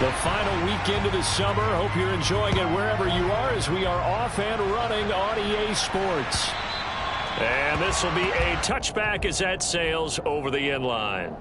The final weekend of the summer. Hope you're enjoying it wherever you are as we are off and running on EA Sports. And this will be a touchback as that sails over the end line.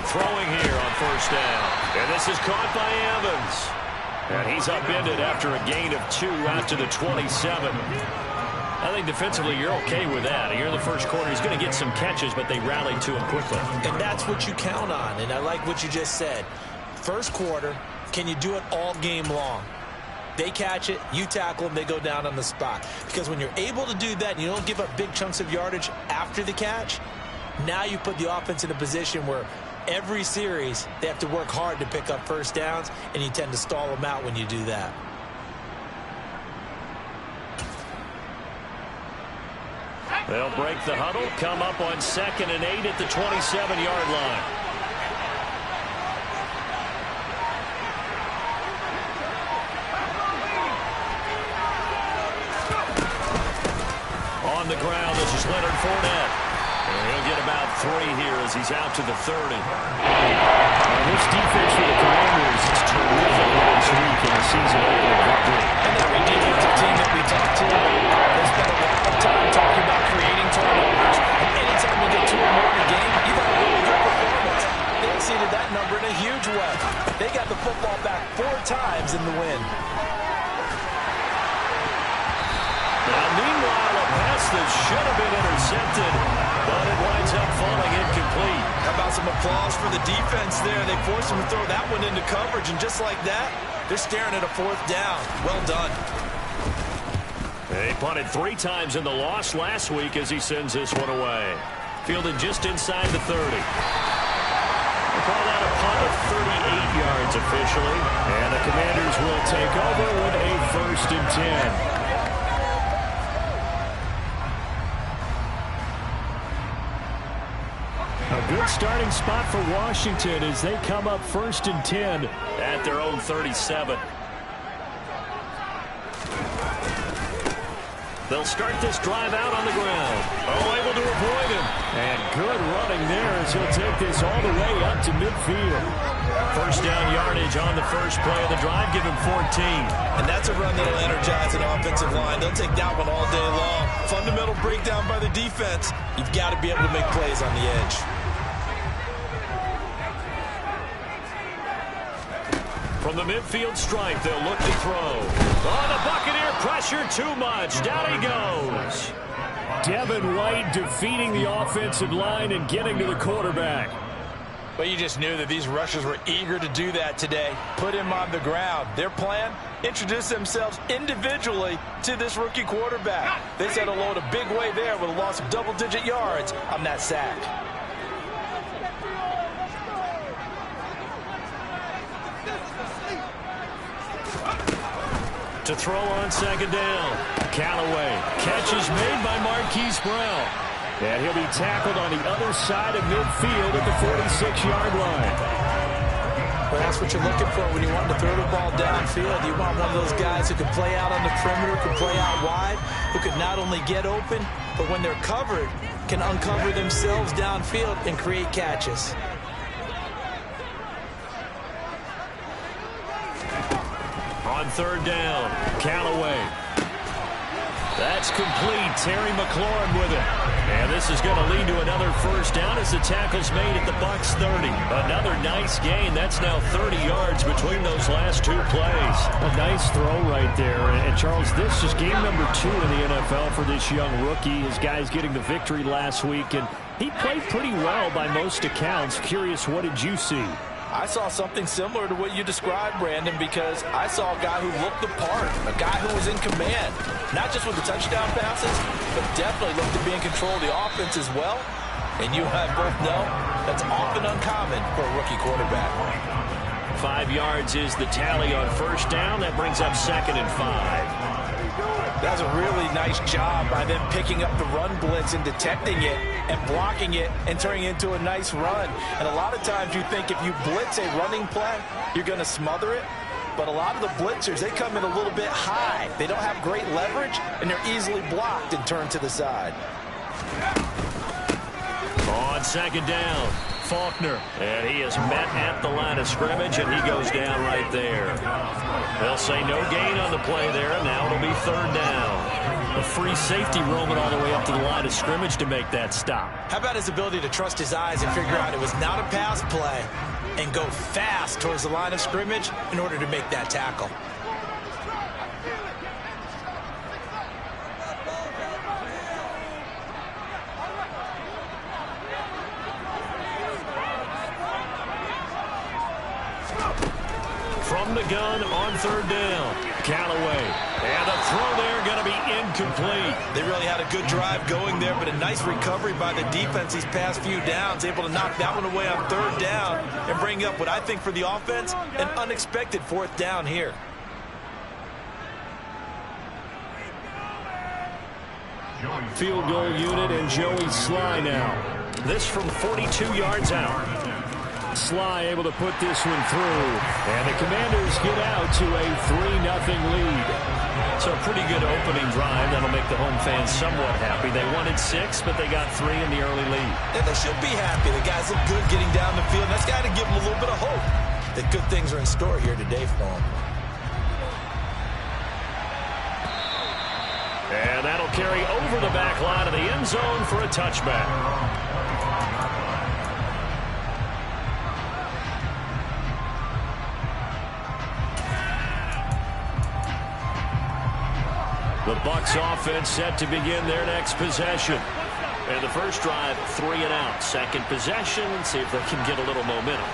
Throwing here on first down. And this is caught by Evans. And he's upended after a gain of 2 out to the 27. I think defensively you're okay with that. Here in the first quarter, he's going to get some catches, but they rallied to him quickly. And that's what you count on. And I like what you just said. First quarter, can you do it all game long? They catch it, you tackle them, they go down on the spot. Because when you're able to do that and you don't give up big chunks of yardage after the catch, now you put the offense in a position where every series, they have to work hard to pick up first downs, and you tend to stall them out when you do that. They'll break the huddle, come up on 2nd and 8 at the 27-yard line. On the ground, this is Leonard Fournette. And he'll get about 3 here as he's out to the 30. This defense for the Commanders is terrific this week in the season opening victory. And every defensive team that we talk to has spent a lot of time talking about creating turnovers. And anytime you get 2 or more in a game, you've had a really good performance. They exceeded that number in a huge way. They got the football back 4 times in the win. Now, meanwhile, a pass that should have been intercepted, but it winds up falling incomplete. How about some applause for the defense there? They forced him to throw that one into coverage, and just like that, they're staring at a 4th down. Well done. They punted 3 times in the loss last week as he sends this one away. Fielded just inside the 30. They call that a punt of 38 yards officially, and the Commanders will take over with a 1st and 10. A good starting spot for Washington as they come up 1st and 10 at their own 37. They'll start this drive out on the ground. Oh, able to avoid him. And good running there as he'll take this all the way up to midfield. First down yardage on the first play of the drive. Give him 14. And that's a run that'll energize an offensive line. They'll take that one all day long. Fundamental breakdown by the defense. You've got to be able to make plays on the edge. From the midfield stripe, they'll look to throw. Oh, the Buccaneer pressure too much. Down he goes. Devin White defeating the offensive line and getting to the quarterback. Well, you just knew that these rushers were eager to do that today. Put him on the ground. Their plan, introduce themselves individually to this rookie quarterback. They said hello in a big way there with a loss of double-digit yards on that sack. To throw on second down. Callaway. Catch is made by Marquise Brown. And he'll be tackled on the other side of midfield at the 46-yard line. Well, that's what you're looking for when you want to throw the ball downfield. You want one of those guys who can play out on the perimeter, can play out wide, who can not only get open, but when they're covered, can uncover themselves downfield and create catches. On third down, Callaway. That's complete. Terry McLaurin with it. And this is going to lead to another first down as the tackle's made at the Bucs 30. Another nice gain. That's now 30 yards between those last two plays. A nice throw right there. And Charles, this is game number 2 in the NFL for this young rookie. His guys getting the victory last week, and he played pretty well by most accounts. Curious, what did you see? I saw something similar to what you described, Brandon, because I saw a guy who looked the part, a guy who was in command, not just with the touchdown passes, but definitely looked to be in control of the offense as well. And you and I both know that's often uncommon for a rookie quarterback. 5 yards is the tally on first down. That brings up 2nd and 5. That's a really nice job by them picking up the run blitz and detecting it and blocking it and turning it into a nice run. And a lot of times you think if you blitz a running play, you're going to smother it. But a lot of the blitzers, they come in a little bit high. They don't have great leverage, and they're easily blocked and turned to the side. On second down, Faulkner. And he is met at the line of scrimmage, and he goes down right there. They'll say no gain on the play there, and now it'll be third down. A free safety roaming all the way up to the line of scrimmage to make that stop. How about his ability to trust his eyes and figure out it was not a pass play and go fast towards the line of scrimmage in order to make that tackle? From the gun on third down, Callaway. And the throw there going to be incomplete. They really had a good drive going there, but a nice recovery by the defense these past few downs, able to knock that one away on third down and bring up what I think for the offense, an unexpected fourth down here. Field goal unit and Joey Sly now. This from 42 yards out. Sly able to put this one through. And the Commanders get out to a 3-0 lead. So a pretty good opening drive. That'll make the home fans somewhat happy. They wanted 6, but they got 3 in the early lead. And they should be happy. The guys look good getting down the field. That's got to give them a little bit of hope that good things are in store here today for them. And that'll carry over the back line of the end zone for a touchback. The Bucs offense set to begin their next possession. And the first drive, 3 and out. Second possession, see if they can get a little momentum.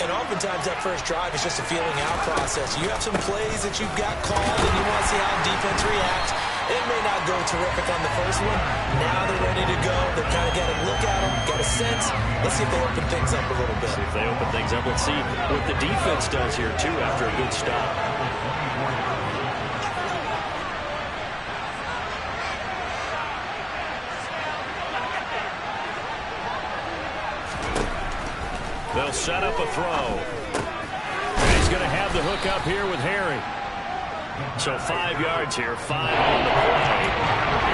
And oftentimes that first drive is just a feeling out process. You have some plays that you've got called and you want to see how defense reacts. It may not go terrific on the first one. Now they're ready to go. They've kind of got to look at them, got a sense. Let's see if they open things up a little bit. See if they open things up. Let's see what the defense does here, too, after a good stop. They'll set up a throw. And he's going to have the hook up here with Harry. So 5 yards here, 5 on the play.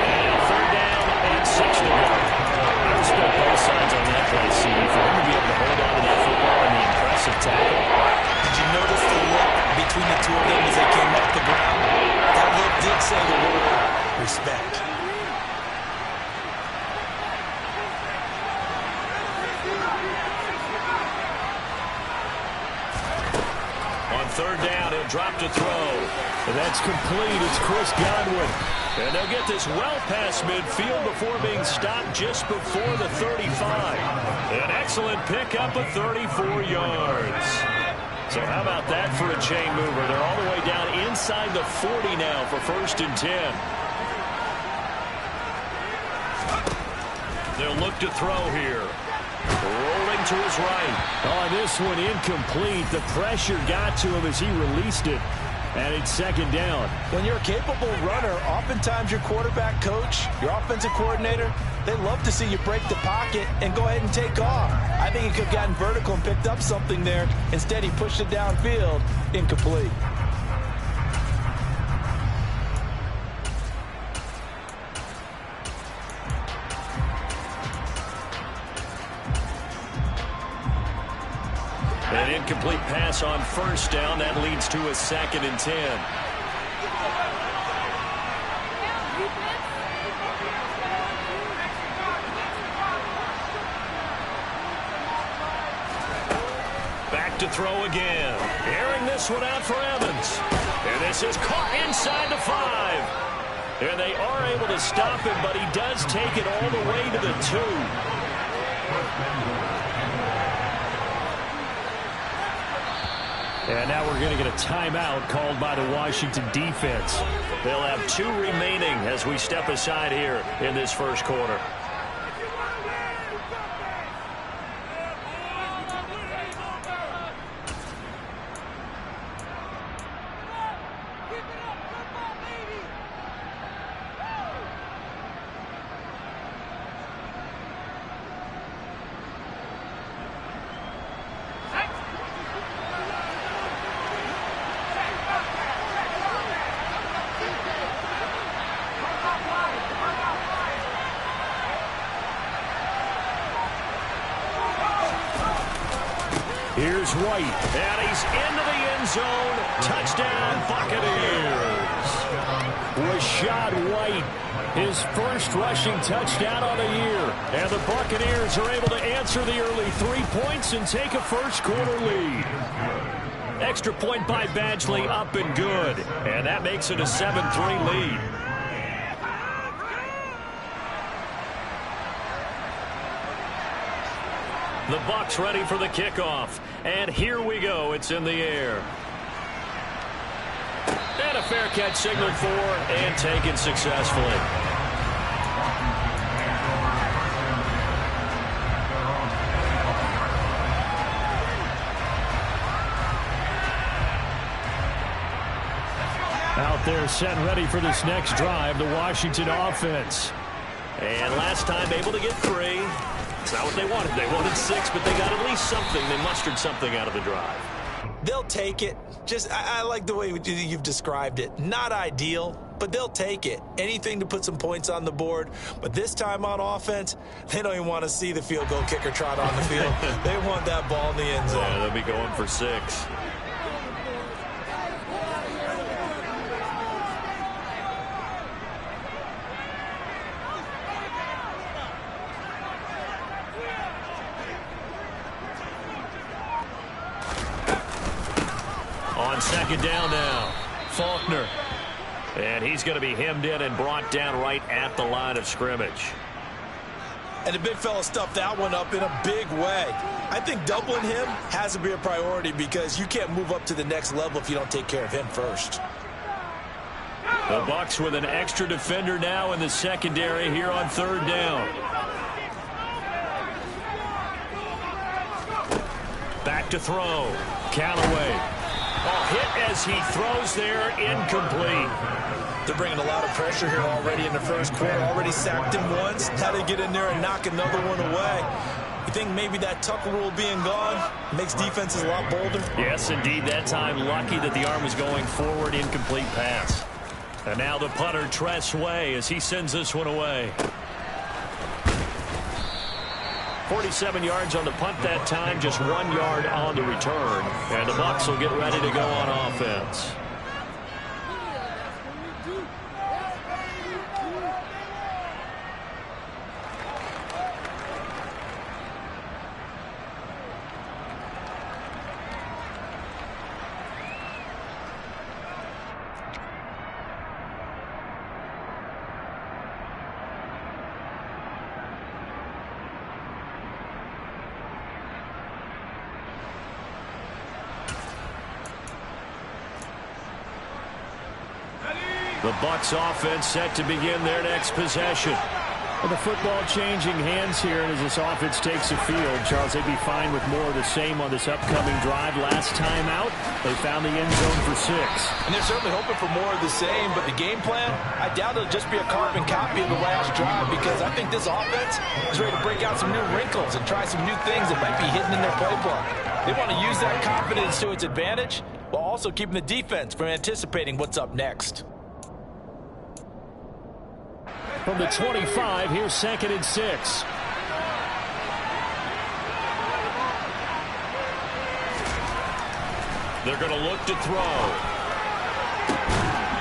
And third down and 6 to go. I respect both sides on that play, CD. For him to be able to hold on to that football and the impressive impressive tackle. Did you notice the look between the two of them as they came off the ground? That look did say the word respect. On third down, he'll drop to throw. And that's complete. It's Chris Godwin. And they'll get this well past midfield before being stopped just before the 35. An excellent pickup of 34 yards. So how about that for a chain mover? They're all the way down inside the 40 now for 1st and 10. They'll look to throw here. Rolling to his right. Oh, this one incomplete. The pressure got to him as he released it. And it's 2nd down. When you're a capable runner, oftentimes your quarterback coach, your offensive coordinator, they love to see you break the pocket and go ahead and take off. I think he could have gotten vertical and picked up something there. Instead, he pushed it downfield. Incomplete. An incomplete pass on 1st down. That leads to a 2nd and 10. Back to throw again. Airing this one out for Evans. And this is caught inside the 5. And they are able to stop him, but he does take it all the way to the 2. And now we're going to get a timeout called by the Washington defense. They'll have 2 remaining as we step aside here in this 1st quarter. Here's White. And he's into the end zone. Touchdown, Buccaneers. Rashad White, his first rushing touchdown on the year. And the Buccaneers are able to answer the early 3 points and take a 1st quarter lead. Extra point by Badgley, up and good. And that makes it a 7-3 lead. The Bucs ready for the kickoff. And here we go. It's in the air. And a fair catch signaled for and taken successfully. Out there set ready for this next drive, the Washington offense. And last time able to get 3. It's not what they wanted. They wanted 6, but they got at least something. They mustered something out of the drive. They'll take it. I like the way you've described it. Not ideal, but they'll take it. Anything to put some points on the board. But this time on offense, they don't even want to see the field goal kicker trot on the field. They want that ball in the end zone. Yeah, they'll be going for 6. On 2nd down now, Faulkner. And he's going to be hemmed in and brought down right at the line of scrimmage. And the big fella stuffed that one up in a big way. I think doubling him has to be a priority because you can't move up to the next level if you don't take care of him first. The Bucs with an extra defender now in the secondary here on 3rd down. Back to throw. Callaway. Hit as he throws there, incomplete. They're bringing a lot of pressure here already in the 1st quarter. Already sacked him once. How to get in there and knock another one away. You think maybe that Tucker rule being gone makes defenses a lot bolder? Yes, indeed. That time, lucky that the arm was going forward, incomplete pass. And now the punter, Tress Way, as he sends this one away. 47 yards on the punt that time, just 1 yard on the return. And the Bucs will get ready to go on offense. The Bucs offense set to begin their next possession. Well, the football changing hands here, and as this offense takes the field, Charles, they'd be fine with more of the same on this upcoming drive. Last time out, they found the end zone for 6. And they're certainly hoping for more of the same, but the game plan, I doubt it'll just be a carbon copy of the last drive, because I think this offense is ready to break out some new wrinkles and try some new things that might be hidden in their playbook. They want to use that confidence to its advantage while also keeping the defense from anticipating what's up next. From the 25, here's 2nd and 6. They're going to look to throw.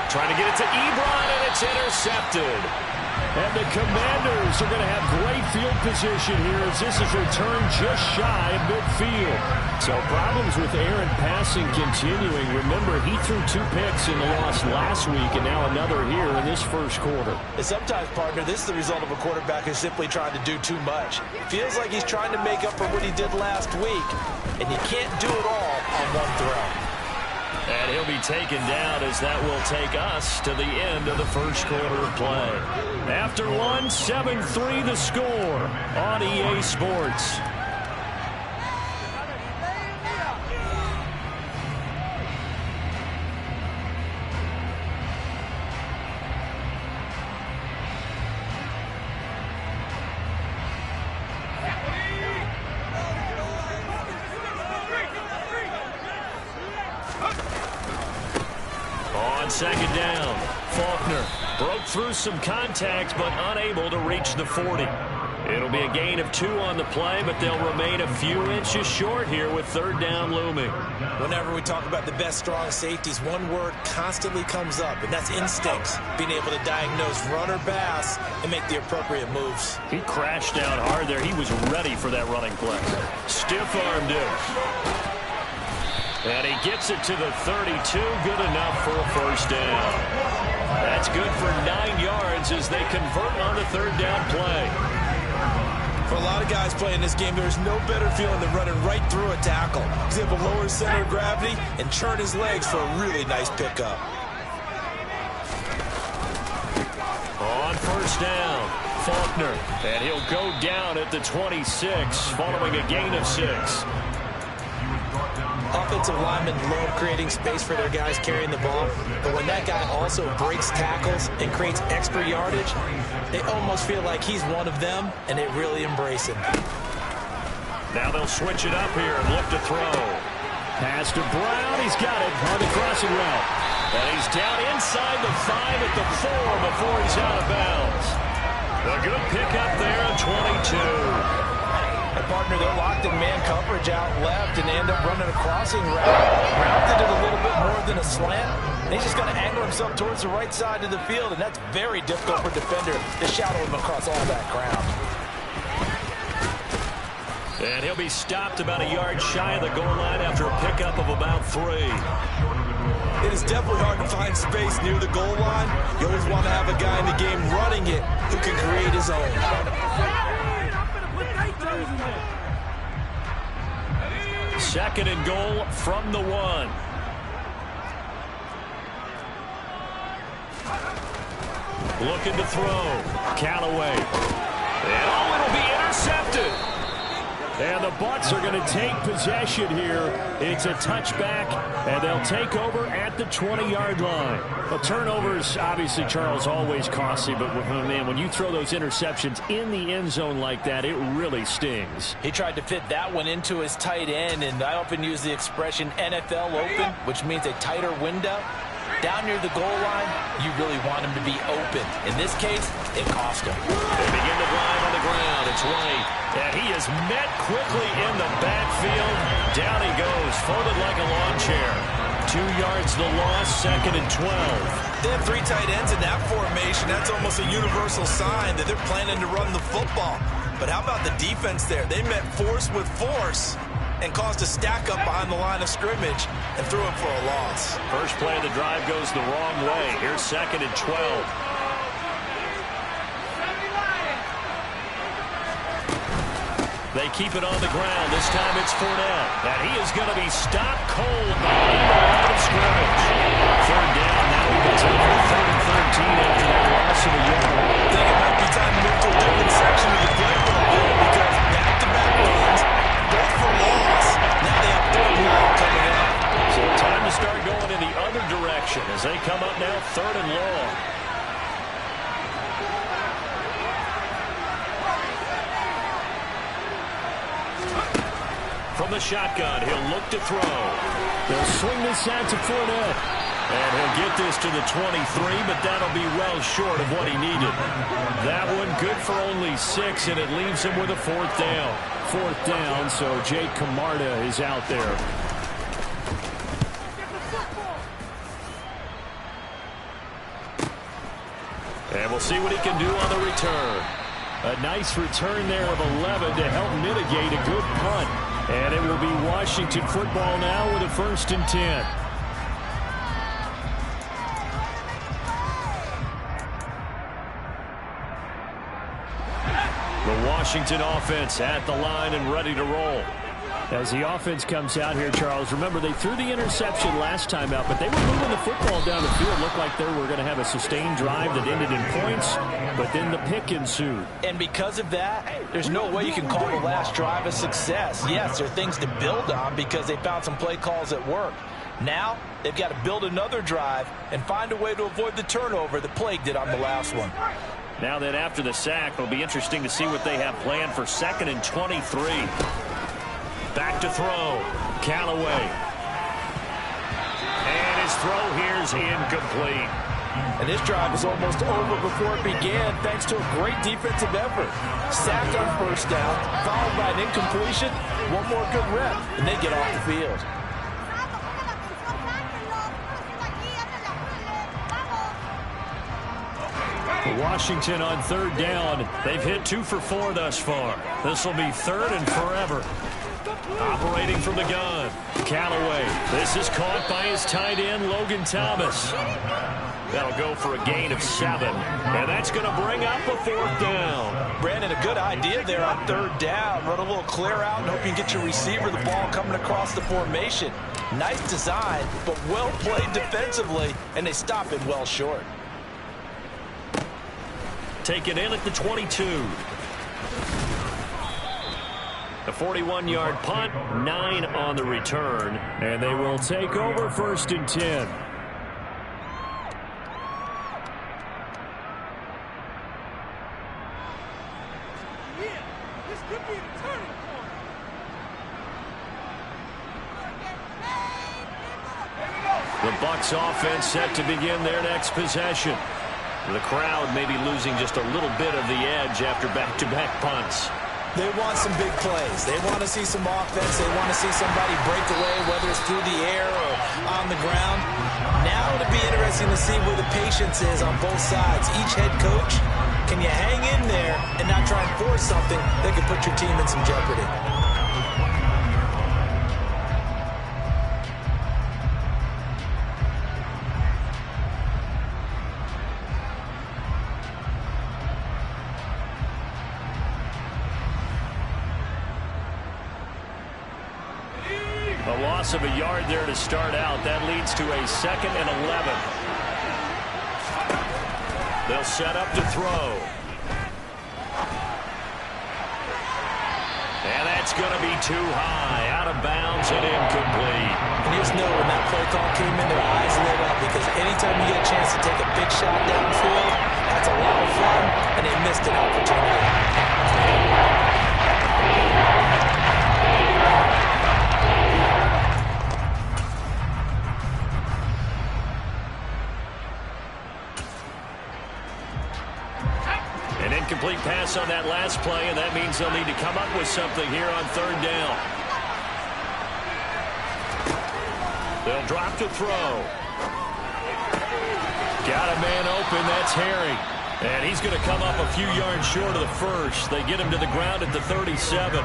Trying to get it to Ebron, and it's intercepted. And the Commanders are going to have great field position here as this is returned just shy of midfield. So problems with Aaron passing continuing. Remember, he threw 2 picks in the loss last week and now another here in this first quarter. And sometimes, partner, this is the result of a quarterback who's simply trying to do too much. Feels like he's trying to make up for what he did last week, and you can't do it all on one throw. And he'll be taken down as that will take us to the end of the first quarter of play. After one, 7-3 the score on EA Sports. On 2nd down, Faulkner broke through some contact but unable to reach the 40. It'll be a gain of 2 on the play, but they'll remain a few inches short here with 3rd down looming. Whenever we talk about the best strong safeties, one word constantly comes up, and that's instincts. Being able to diagnose run or pass and make the appropriate moves. He crashed down hard there. He was ready for that running play. Stiff-armed him. And he gets it to the 32, good enough for a 1st down. That's good for 9 yards as they convert on the 3rd down play. For a lot of guys playing this game, there's no better feeling than running right through a tackle. He's able to lower his center of gravity and churn his legs for a really nice pickup. On 1st down, Faulkner. And he'll go down at the 26 following a gain of 6. Offensive linemen love creating space for their guys carrying the ball, but when that guy also breaks tackles and creates extra yardage, they almost feel like he's one of them, and they really embrace him. Now they'll switch it up here and look to throw. Pass to Brown. He's got it on the crossing route. And he's down inside the 5 at the 4 before he's out of bounds. A good pickup there at 22. And partner, they're locked in man coverage out left, and they end up running a crossing route. Rounded it a little bit more than a slant. And he's just going to angle himself towards the right side of the field, and that's very difficult for a defender to shadow him across all that ground. And he'll be stopped about a yard shy of the goal line after a pickup of about 3. It is definitely hard to find space near the goal line. You always want to have a guy in the game running it who can create his own. 2nd and goal from the 1. Looking to throw. Callaway. And it'll be intercepted. And the Bucs are going to take possession here. It's a touchback, and they'll take over at the 20-yard line. Well, turnovers, obviously, Charles, always costly, but man, when you throw those interceptions in the end zone like that, it really stings. He tried to fit that one into his tight end, and I often use the expression NFL open, which means a tighter window. Down near the goal line, you really want him to be open. In this case, it cost him. They begin to drive on the ground. It's White. And he is met quickly in the backfield. Down he goes, folded like a lawn chair. 2 yards the loss, 2nd and 12. They have 3 tight ends in that formation. That's almost a universal sign that they're planning to run the football. But how about the defense there? They met force with force and caused a stack up behind the line of scrimmage and threw it for a loss. First play of the drive goes the wrong way. Here's 2nd and 12. They keep it on the ground. This time it's Fournette. And he is going to be stopped cold behind the line of scrimmage. 3rd down. Now he gets over 3rd and 13 after that loss of a yard. I think it might be time to move to a different section of the playbook because back-to-back runs, both for loss. Now they have 3rd and long coming up. So time to start going in the other direction as they come up now 3rd and long. From the shotgun, he'll look to throw. They'll swing this out to Fournette. And he'll get this to the 23, but that'll be well short of what he needed. That one good for only 6, and it leaves him with a 4th down. 4th down, so Jake Camarda is out there. And we'll see what he can do on the return. A nice return there of 11 to help mitigate a good punt. And it will be Washington football now with a 1st and 10. The Washington offense at the line and ready to roll. As the offense comes out here, Charles, remember they threw the interception last time out, but they were moving the football down the field. Looked like they were going to have a sustained drive that ended in points, but then the pick ensued. And because of that, there's no way you can call the last drive a success. Yes, there are things to build on because they found some play calls that work. Now, they've got to build another drive and find a way to avoid the turnover that plagued it on the last one. Now that after the sack, it'll be interesting to see what they have planned for 2nd and 23. Back to throw. Callaway. And his throw here is incomplete. And this drive was almost over before it began thanks to a great defensive effort. Sacked on 1st down, followed by an incompletion. One more good rep, and they get off the field. Washington on 3rd down. They've hit 2 for 4 thus far. This will be 3rd and forever. Operating from the gun. Callaway. This is caught by his tight end, Logan Thomas. That'll go for a gain of 7. And that's going to bring up a 4th down. Brandon, a good idea there on 3rd down. Run a little clear out and hope you can get your receiver the ball coming across the formation. Nice design, but well played defensively, and they stop it well short. Taken in at the 22. A 41-yard punt, 9 on the return, and they will take over 1st and 10. The Bucs offense set to begin their next possession. The crowd may be losing just a little bit of the edge after back-to-back punts. They want some big plays. They want to see some offense. They want to see somebody break away, whether it's through the air or on the ground. Now it'll be interesting to see where the patience is on both sides. Each head coach, can you hang in there and not try and force something that could put your team in some jeopardy? A loss of a yard there to start out. That leads to a 2nd and 11. They'll set up to throw. And that's going to be too high. Out of bounds and incomplete. And you just know when that play call came in, their eyes lit up because anytime you get a chance to take a big shot downfield, that's a lot of fun, and they missed an opportunity. incomplete pass on that last play, and that means they'll need to come up with something here on third down. They'll drop to throw. Got a man open. That's Harry. And he's going to come up a few yards short of the first. They get him to the ground at the 37.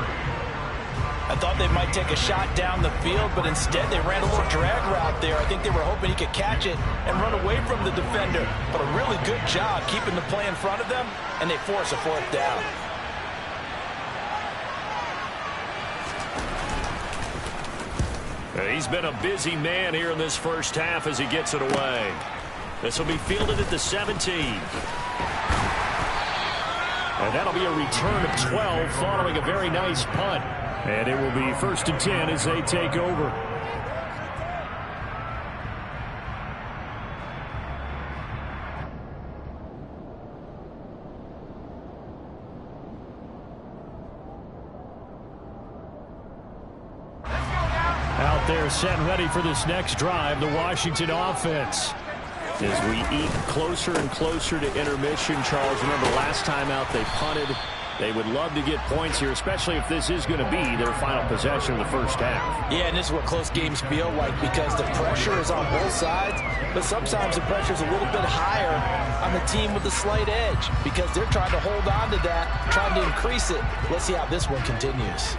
I thought they might take a shot down the field, but instead they ran a little drag route there. I think they were hoping he could catch it and run away from the defender. But a really good job keeping the play in front of them, and they force a fourth down. He's been a busy man here in this first half as he gets it away. This will be fielded at the 17. And that'll be a return of 12 following a very nice punt. And it will be 1st and 10 as they take over. Out there set and ready for this next drive, the Washington offense. As we eke closer and closer to intermission, Charles, remember last time out they punted. They would love to get points here, especially if this is going to be their final possession of the first half. Yeah, and this is what close games feel like because the pressure is on both sides, but sometimes the pressure is a little bit higher on the team with the slight edge because they're trying to hold on to that, trying to increase it. Let's see how this one continues.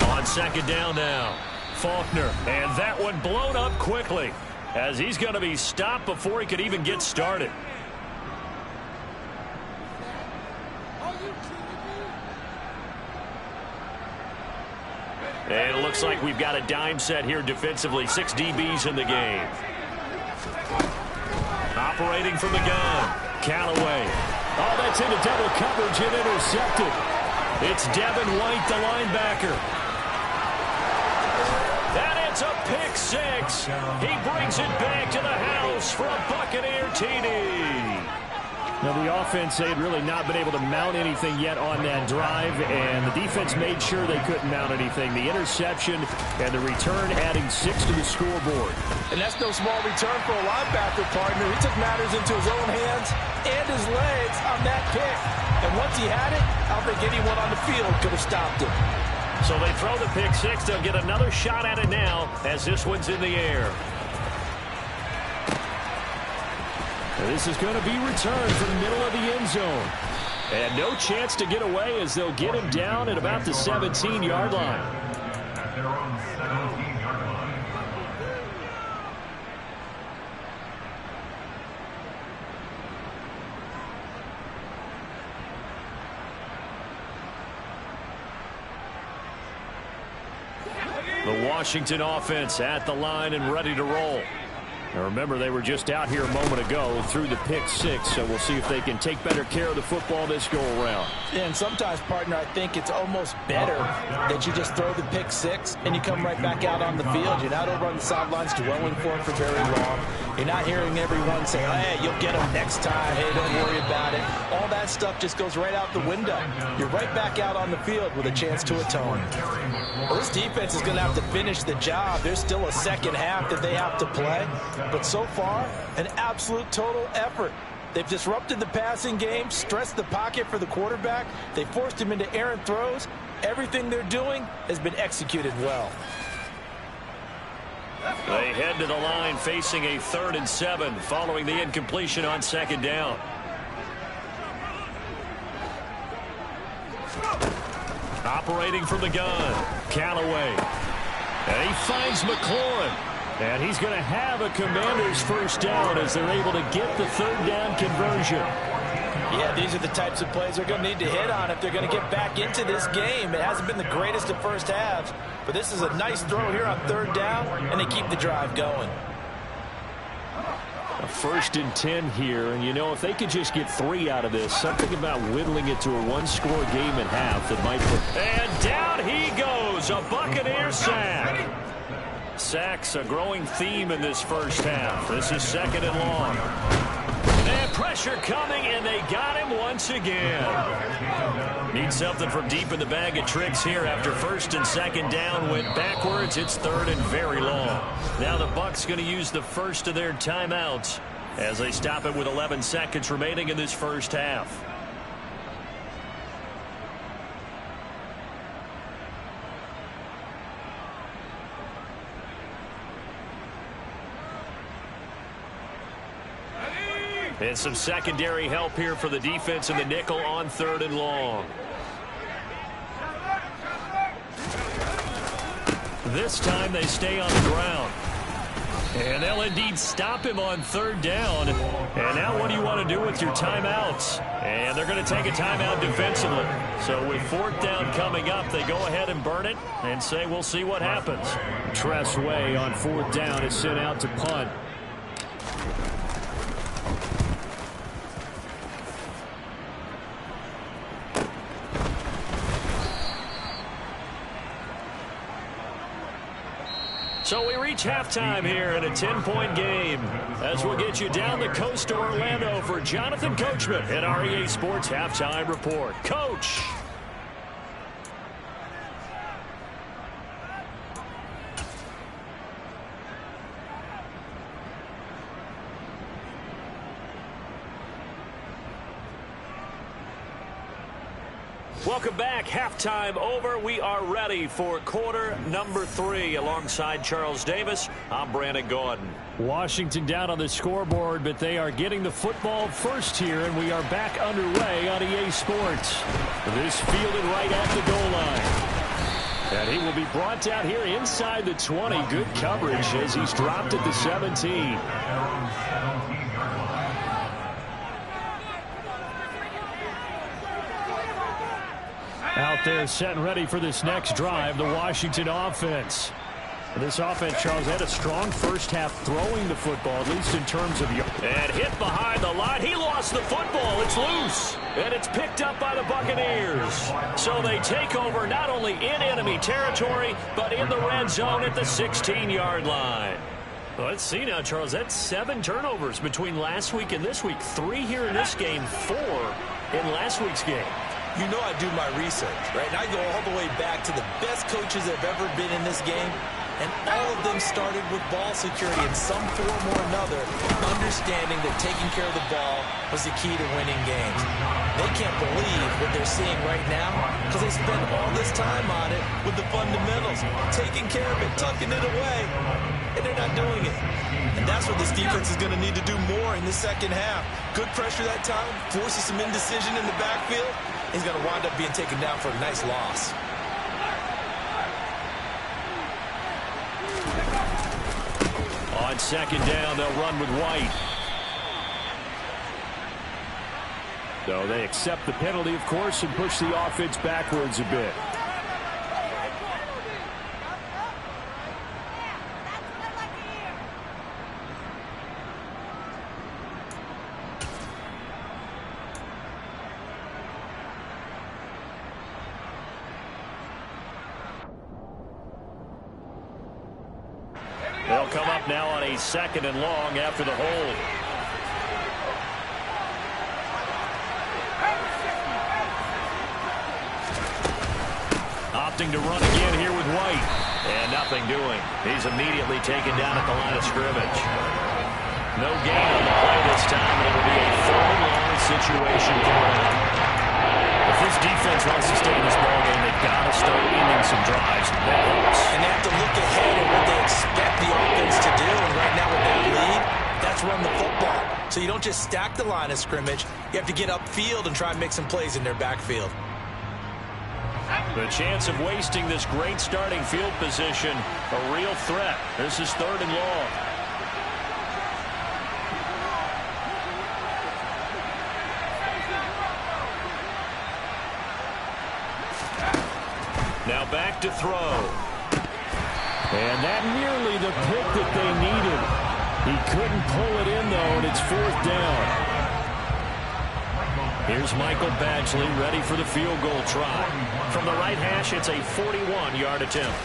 On second down now, Faulkner, and that one blown up quickly as he's going to be stopped before he could even get started. And it looks like we've got a dime set here defensively. 6 DBs in the game. Operating from the gun. Callaway. Oh, that's into double coverage and intercepted. It's Devin White, the linebacker. And it's a pick six. He brings it back to the house for a Buccaneer TD. Now, the offense, they had really not been able to mount anything yet on that drive, and the defense made sure they couldn't mount anything. The interception and the return adding 6 to the scoreboard. And that's no small return for a linebacker partner. He took matters into his own hands and his legs on that pick. And once he had it, I don't think anyone on the field could have stopped him. So they throw the pick six. They'll get another shot at it now as this one's in the air. This is going to be returned from the middle of the end zone. And no chance to get away as they'll get him down at about the 17-yard line. The Washington offense at the line and ready to roll. Now remember, they were just out here a moment ago through the pick six, so we'll see if they can take better care of the football this go-around. Yeah, and sometimes, partner, I think it's almost better that you just throw the pick six and you come right back out on the field. You're not over on the sidelines dwelling for it for very long. You're not hearing everyone say, hey, you'll get them next time. Hey, don't worry about it. All that stuff just goes right out the window. You're right back out on the field with a chance to atone. Well, this defense is going to have to finish the job. There's still a second half that they have to play. But so far, an absolute total effort. They've disrupted the passing game, stressed the pocket for the quarterback. They forced him into errant throws. Everything they're doing has been executed well. They head to the line facing a 3rd and 7 following the incompletion on second down. Operating from the gun, Callaway. And he finds McLaurin. And he's going to have a Commander's first down as they're able to get the 3rd down conversion. Yeah, these are the types of plays they're going to need to hit on if they're going to get back into this game. It hasn't been the greatest of first halves, but this is a nice throw here on 3rd down, and they keep the drive going. A 1st and 10 here, and you know, if they could just get 3 out of this, something about whittling it to a 1-score game at half that might put... And down he goes, a Buccaneer sack. Sacks a growing theme in this first half. This is 2nd and long. And pressure coming, and they got him once again. Need something from deep in the bag of tricks here after 1st and 2nd down. Went backwards. It's 3rd and very long. Now the Bucs going to use the first of their timeouts as they stop it with 11 seconds remaining in this first half. And some secondary help here for the defense in the nickel on 3rd and long. This time they stay on the ground. And they'll indeed stop him on 3rd down. And now what do you want to do with your timeouts? And they're going to take a timeout defensively. So with 4th down coming up, they go ahead and burn it and say we'll see what happens. Tressway on 4th down is sent out to punt. So we reach halftime here in a 10-point game as we'll get you down the coast to Orlando for Jonathan Coachman at REA Sports Halftime Report. Coach. Welcome back. Halftime over. We are ready for quarter number 3. Alongside Charles Davis, I'm Brandon Gaudin. Washington down on the scoreboard, but they are getting the football first here, and we are back underway on EA Sports. This fielded right at the goal line. And he will be brought down here inside the 20. Good coverage as he's dropped at the 17. Out there set and ready for this next drive, the Washington offense. This offense, Charles, had a strong first half throwing the football, at least in terms of yards. And hit behind the line. He lost the football. It's loose. And it's picked up by the Buccaneers. So they take over not only in enemy territory, but in the red zone at the 16-yard line. Well, let's see now, Charles. That's 7 turnovers between last week and this week. 3 here in this game, 4 in last week's game. You know I do my research, right? And I go all the way back to the best coaches that have ever been in this game. And all of them started with ball security in some form or another, understanding that taking care of the ball was the key to winning games. They can't believe what they're seeing right now because they spent all this time on it with the fundamentals, taking care of it, tucking it away, and they're not doing it. And that's what this defense is going to need to do more in the second half. Good pressure that time, forces some indecision in the backfield. He's going to wind up being taken down for a nice loss. On 2nd down, they'll run with White. So they accept the penalty, of course, and push the offense backwards a bit. They'll come up now on a 2nd and long after the hold. Opting to run again here with White. And nothing doing. He's immediately taken down at the line of scrimmage. No gain on the play this time, and it will be a 3rd and long situation for them. If this defense wants to stay in this ballgame, they've got to start ending some drives. That helps. And they have to look ahead at what they expect the offense to do. And right now with that lead, that's run the football. So you don't just stack the line of scrimmage. You have to get upfield and try and make some plays in their backfield. The chance of wasting this great starting field position, a real threat. This is 3rd and long. Now back to throw. And that nearly the pick that they needed. He couldn't pull it in, though, and it's 4th down. Here's Michael Badgley ready for the field goal try. From the right hash, it's a 41-yard attempt.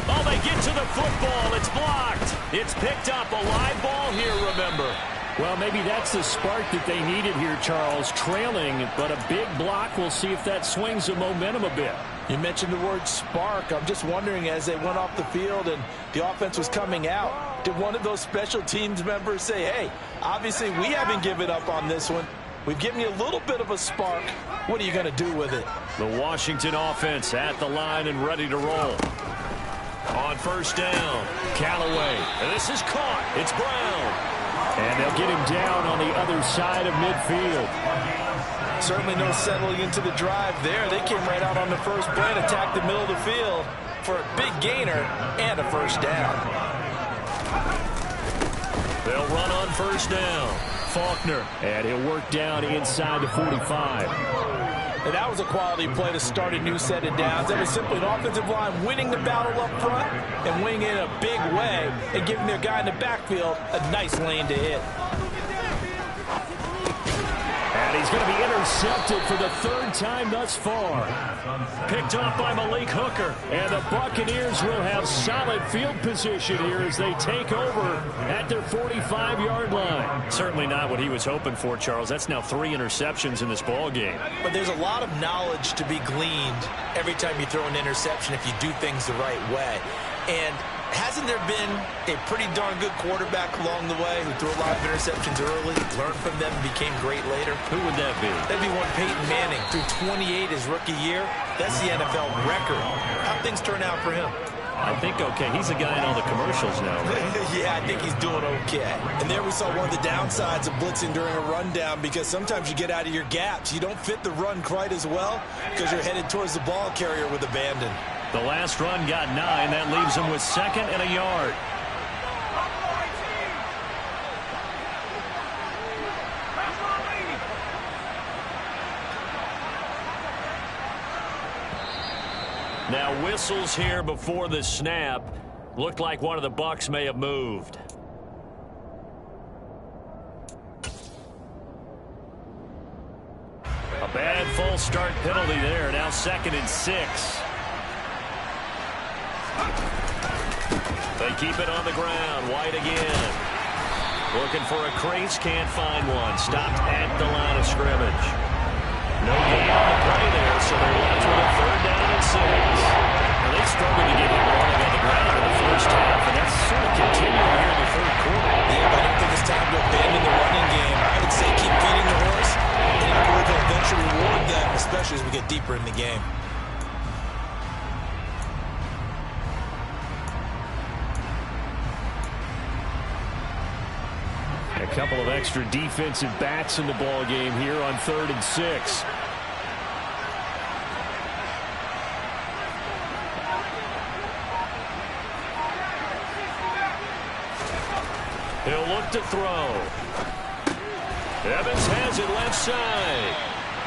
Oh, they get to the football. It's blocked. It's picked up. A live ball here, remember. Well, maybe that's the spark that they needed here, Charles. Trailing, but a big block. We'll see if that swings the momentum a bit. You mentioned the word spark. I'm just wondering, as they went off the field and the offense was coming out, did one of those special teams members say, hey, obviously we haven't given up on this one. We've given you a little bit of a spark. What are you going to do with it? The Washington offense at the line and ready to roll. On first down, Callaway. And this is caught. It's Brown. And they'll get him down on the other side of midfield. Certainly no settling into the drive there. They came right out on the first play and attacked the middle of the field for a big gainer and a first down. They'll run on first down. Faulkner, and he'll work down inside the 45. And that was a quality play to start a new set of downs. That was simply an offensive line winning the battle up front and winning it in a big way and giving their guy in the backfield a nice lane to hit. And he's going to be intercepted for the third time thus far. Picked off by Malik Hooker. And the Buccaneers will have solid field position here as they take over at their 45-yard line. Certainly not what he was hoping for, Charles. That's now 3 interceptions in this ball game. But there's a lot of knowledge to be gleaned every time you throw an interception if you do things the right way. And hasn't there been a pretty darn good quarterback along the way who threw a lot of interceptions early, learned from them, and became great later? Who would that be? That'd be one Peyton Manning. Threw 28 his rookie year. That's the NFL record. How'd things turn out for him? I think okay. He's a guy in all the commercials now, right? Yeah, I think he's doing okay. And there we saw one of the downsides of blitzing during a rundown, because sometimes you get out of your gaps. You don't fit the run quite as well because you're headed towards the ball carrier with abandon. The last run got 9. That leaves him with 2nd and a yard. Now whistles here before the snap. Looked like one of the Bucs may have moved. A bad false start penalty there. Now 2nd and 6. They keep it on the ground. White again. Looking for a crease. Can't find one. Stopped at the line of scrimmage. No gain on the play there, so they're left with a 3rd down and 6. Well, they struggled to get him rolling on the ground in the first half, and that's sort of continuing here in the 3rd quarter. Yeah, but I don't think it's time to abandon the running game. I would say keep feeding the horse, and I believe he'll eventually reward them, especially as we get deeper in the game. A couple of extra defensive backs in the ball game here on 3rd and 6. He'll look to throw. Evans has it left side.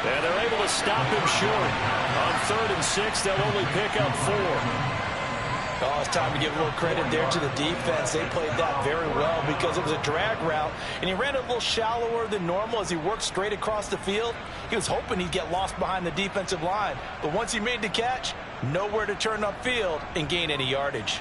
And they're able to stop him short. On 3rd and 6, they'll only pick up 4. Oh, it's time to give a little credit there to the defense. They played that very well because it was a drag route, and he ran it a little shallower than normal as he worked straight across the field. He was hoping he'd get lost behind the defensive line, but once he made the catch, nowhere to turn upfield and gain any yardage.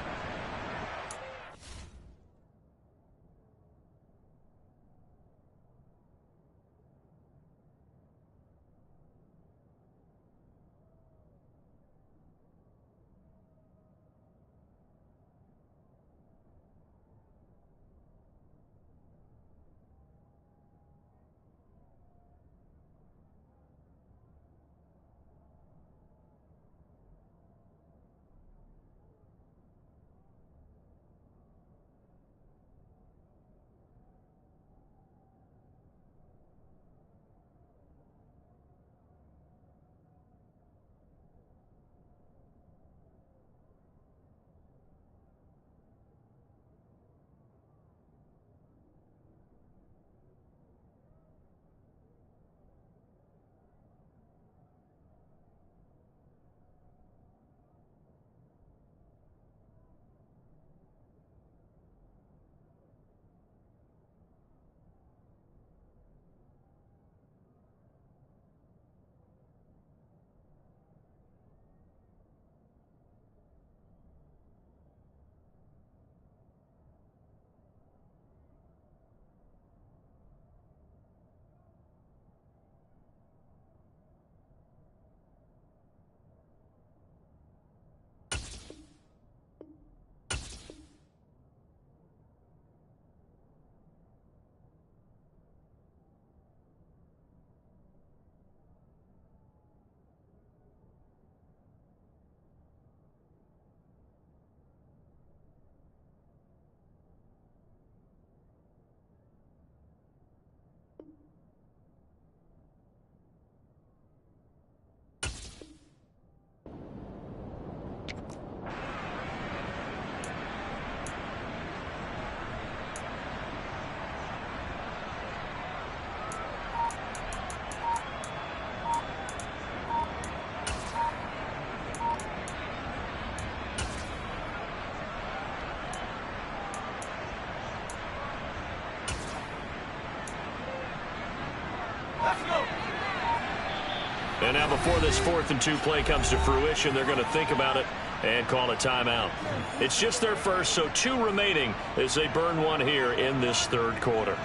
And now before this 4th and 2 play comes to fruition, they're going to think about it and call a timeout. It's just their first, so 2 remaining as they burn one here in this 3rd quarter.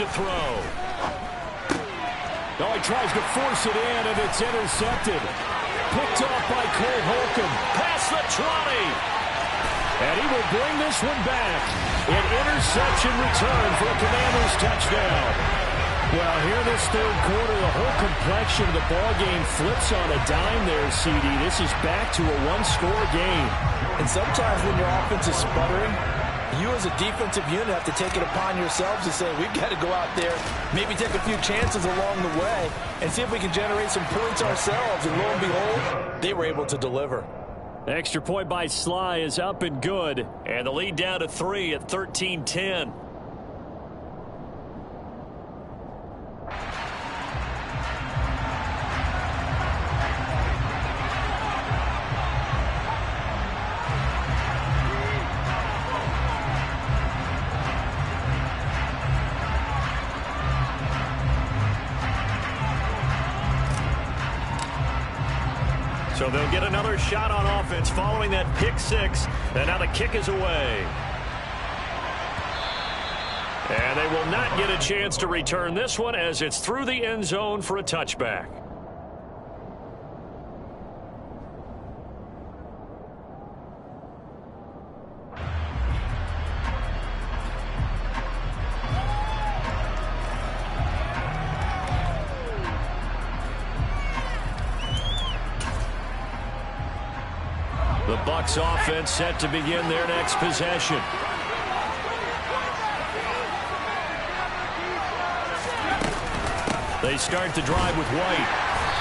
To throw. Oh, he tries to force it in, and it's intercepted. Picked off by Cole Holcomb. Past the 20. And he will bring this one back. An interception return for a Commanders touchdown. Well, here in this 3rd quarter, the whole complexion of the ball game flips on a dime there, CD. This is back to a 1-score game. And sometimes when your offense is sputtering, you as a defensive unit have to take it upon yourselves to say, we've got to go out there, maybe take a few chances along the way, and see if we can generate some points ourselves. And lo and behold, they were able to deliver. Extra point by Sly is up and good. And the lead down to 3 at 13-10. So they'll get another shot on offense following that pick 6. And now the kick is away. And they will not get a chance to return this one as it's through the end zone for a touchback. The Bucs offense set to begin their next possession. They start the drive with White.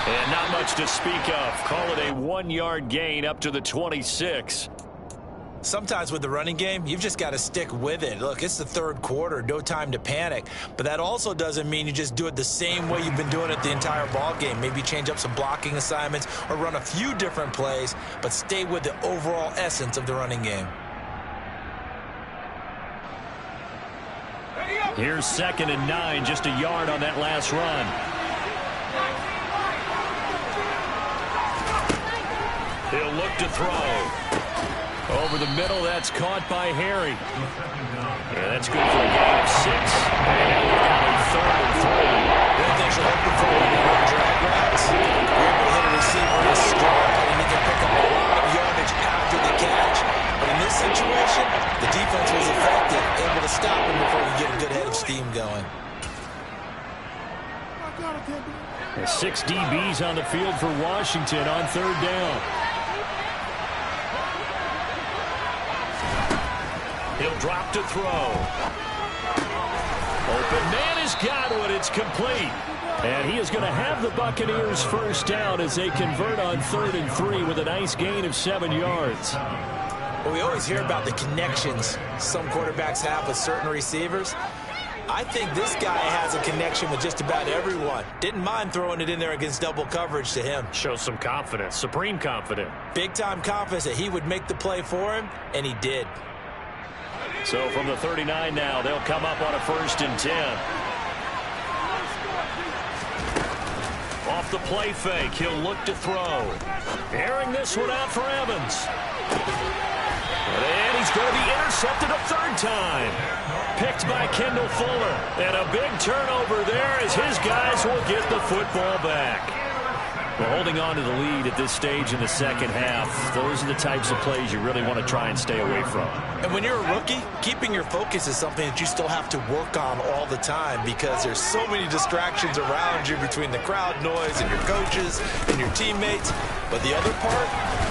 And not much to speak of. Call it a 1-yard gain up to the 26. Sometimes with the running game, you've just got to stick with it. Look, it's the 3rd quarter, no time to panic. But that also doesn't mean you just do it the same way you've been doing it the entire ball game. Maybe change up some blocking assignments or run a few different plays, but stay with the overall essence of the running game. Here's 2nd and 9, just a yard on that last run. He'll look to throw. Over the middle, that's caught by Harry. Yeah, that's good for a gain of 6. And we're down to 3rd and 3. One thing you're looking for when you run drag routes, you're able to hit a receiver in a stride, and you can pick up a lot of yardage after the catch. But in this situation, the defense was effective, able to stop him before he get a good head of steam going. 6 DBs on the field for Washington on 3rd down. He'll drop to throw. Open man has got one. It's complete. And he is going to have the Buccaneers first down as they convert on 3rd and 3 with a nice gain of 7 yards. Well, we always hear about the connections some quarterbacks have with certain receivers. I think this guy has a connection with just about everyone. Didn't mind throwing it in there against double coverage to him. Shows some confidence, supreme confidence. Big-time confidence that he would make the play for him, and he did. So from the 39 now, they'll come up on a 1st and 10. Off the play fake, he'll look to throw. Airing this one out for Evans. And he's going to be intercepted a 3rd time. Picked by Kendall Fuller. And a big turnover there as his guys will get the football back. Well, holding on to the lead at this stage in the second half, those are the types of plays you really want to try and stay away from. And when you're a rookie, keeping your focus is something that you still have to work on all the time because there's so many distractions around you between the crowd noise and your coaches and your teammates. But the other part,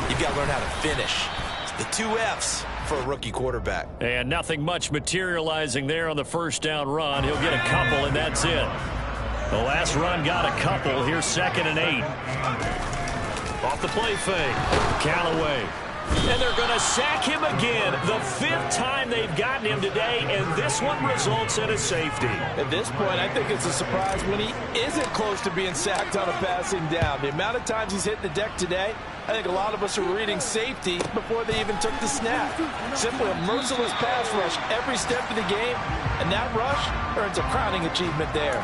you've got to learn how to finish. The 2 F's for a rookie quarterback. And nothing much materializing there on the first down run. He'll get a couple, and that's it. The last run got a couple. Here's 2nd and 8. Off the play fake. Callaway. And they're going to sack him again. The 5th time they've gotten him today, and this one results in a safety. At this point, I think it's a surprise when he isn't close to being sacked on a passing down. The amount of times he's hit the deck today, I think a lot of us are reading safety before they even took the snap. Simply a merciless pass rush every step of the game, and that rush earns a crowning achievement there.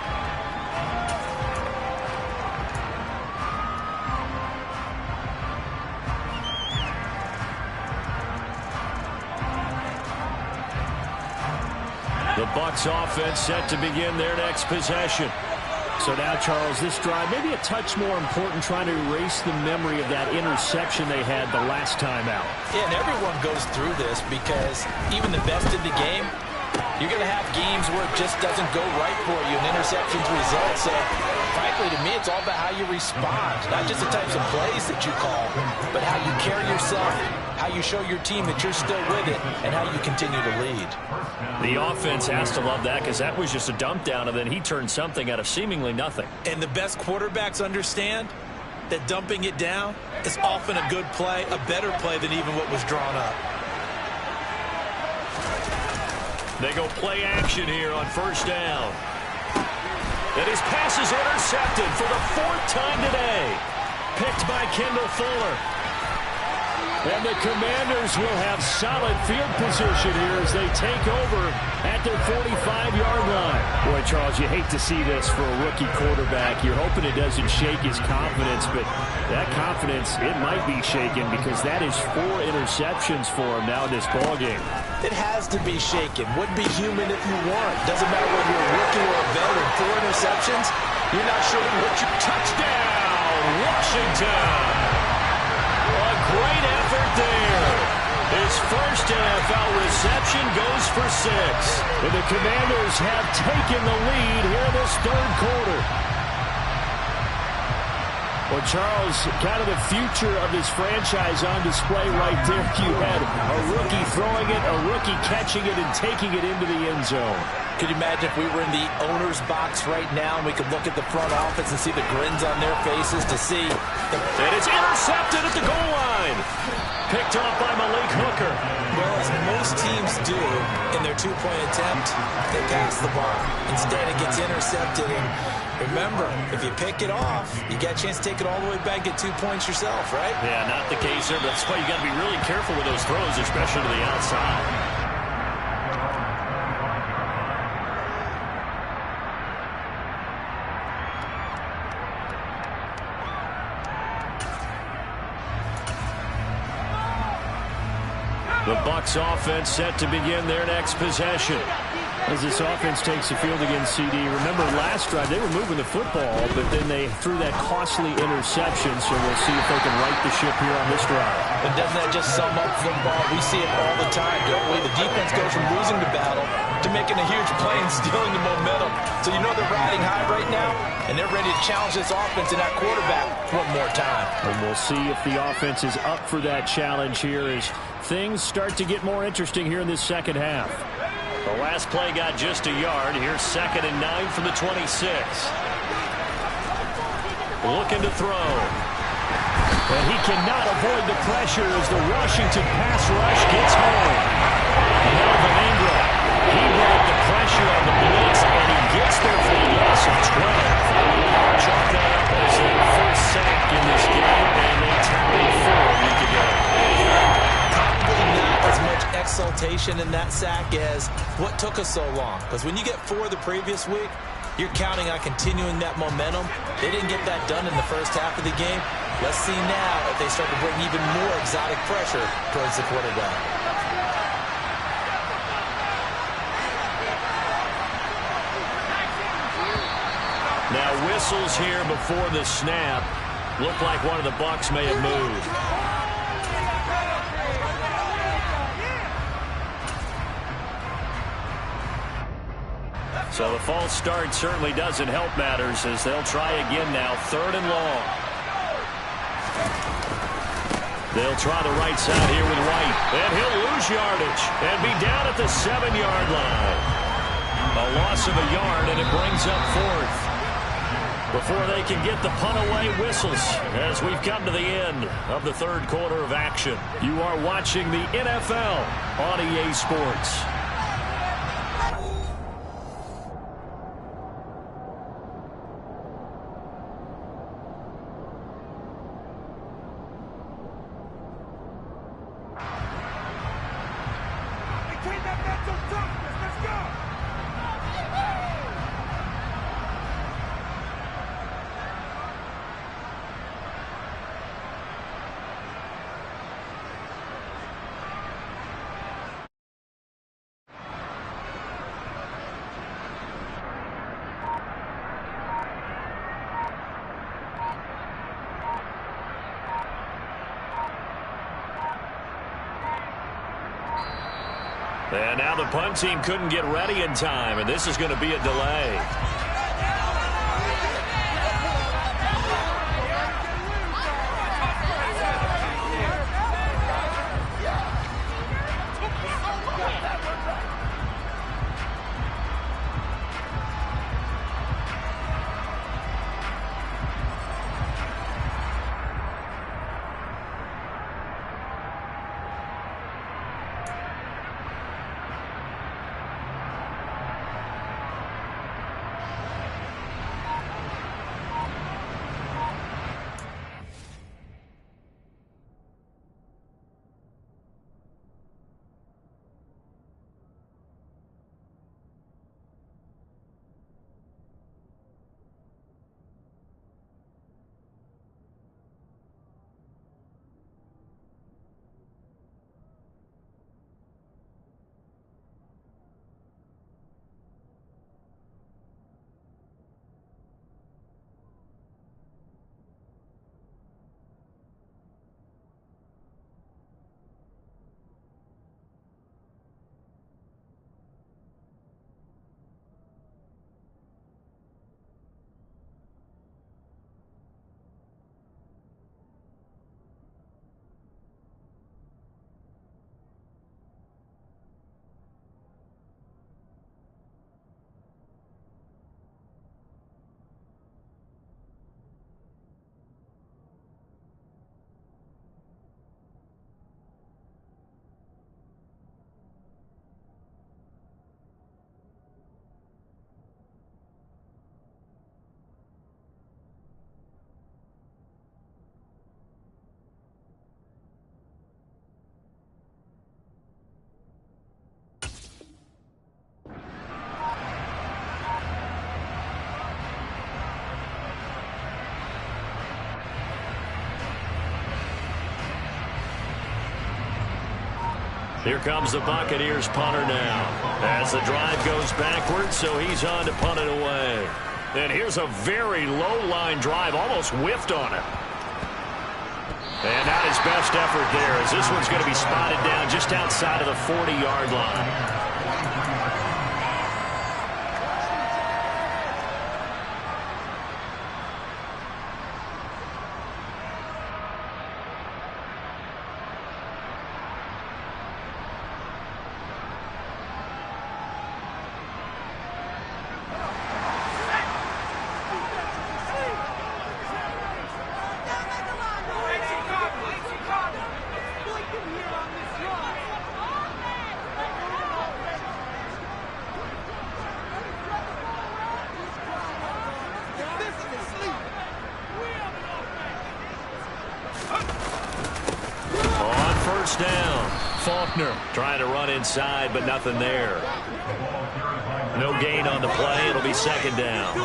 The Bucs offense set to begin their next possession. So now, Charles, this drive maybe a touch more important, trying to erase the memory of that interception they had the last time out. Yeah, and everyone goes through this because even the best in the game, you're going to have games where it just doesn't go right for you and interceptions result. So, frankly, to me, it's all about how you respond. Not just the types of plays that you call, but how you carry yourself, how you show your team that you're still with it, and how you continue to lead. The offense has to love that because that was just a dump down, and then he turned something out of seemingly nothing. And the best quarterbacks understand that dumping it down is often a good play, a better play than even what was drawn up. They go play action here on first down. And his pass is intercepted for the 4th time today. Picked by Kendall Fuller. And the Commanders will have solid field position here as they take over at their 45-yard line. Boy, Charles, you hate to see this for a rookie quarterback. You're hoping it doesn't shake his confidence, but that confidence, it might be shaken because that is 4 interceptions for him now in this ballgame. It has to be shaken. Wouldn't be human if you weren't. Doesn't matter whether you're a rookie or a veteran. 4 interceptions, you're not sure what you... Touchdown, Washington! Great effort there. His first NFL reception goes for 6. And the Commanders have taken the lead here in this 3rd quarter. Well, Charles, kind of the future of this franchise on display right there. You had a rookie throwing it, a rookie catching it, and taking it into the end zone. Could you imagine if we were in the owner's box right now and we could look at the front office and see the grins on their faces to see... And it's intercepted at the goal line. Picked off by Malik Hooker. Well, as most teams do in their 2-point attempt, they pass the ball. Instead, it gets intercepted. And remember, if you pick it off, you got a chance to take it all the way back, get 2 points yourself, right? Yeah, not the case there. That's why you got to be really careful with those throws, especially to the outside. The Bucs offense set to begin their next possession. As this offense takes the field against CD. Remember last drive, they were moving the football, but then they threw that costly interception, so we'll see if they can right the ship here on this drive. And doesn't that just sum up football? We see it all the time, don't we? The defense goes from losing the battle to making a huge play and stealing the momentum. So you know they're riding high right now, and they're ready to challenge this offense and that quarterback one more time. And we'll see if the offense is up for that challenge here as things start to get more interesting here in this second half. The last play got just a yard. Here's 2nd and 9 from the 26. Looking to throw. And he cannot avoid the pressure as the Washington pass rush gets home. Melvin Ingram. He brought the pressure on the blitz, and he gets there for the loss of 12. Chalk that up as their first sack in this game, and they tallied 4 a week ago. Probably not as much exultation in that sack as what took us so long. Because when you get 4 the previous week, you're counting on continuing that momentum. They didn't get that done in the first half of the game. Let's see now if they start to bring even more exotic pressure towards the quarterback. Now whistles here before the snap. Looked like one of the Bucs may have moved. So the false start certainly doesn't help matters as they'll try again now. 3rd and long. They'll try the right side here with White. And he'll lose yardage and be down at the 7-yard line. A loss of a yard, and it brings up 4th. Before they can get the punt away, whistles as we've come to the end of the 3rd quarter of action. You are watching the NFL on EA Sports. And now the punt team couldn't get ready in time, and this is going to be a delay. Here comes the Buccaneers punter now. As the drive goes backwards, so he's on to punt it away. And here's a very low-line drive, almost whiffed on it. And not his best effort there, as this one's going to be spotted down just outside of the 40-yard line. Down. Faulkner trying to run inside, but nothing there. No gain on the play. It'll be second down.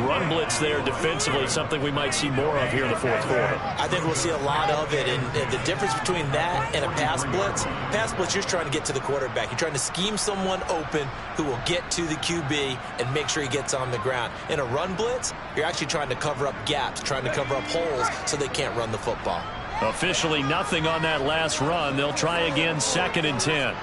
Run blitz there defensively, something we might see more of here in the fourth quarter. I think we'll see a lot of it. And the difference between that and a pass blitz, you're just trying to get to the quarterback. You're trying to scheme someone open who will get to the QB and make sure he gets on the ground. In a run blitz, you're actually trying to cover up gaps, trying to cover up holes so they can't run the football. Officially nothing on that last run. They'll try again, 2nd and 10.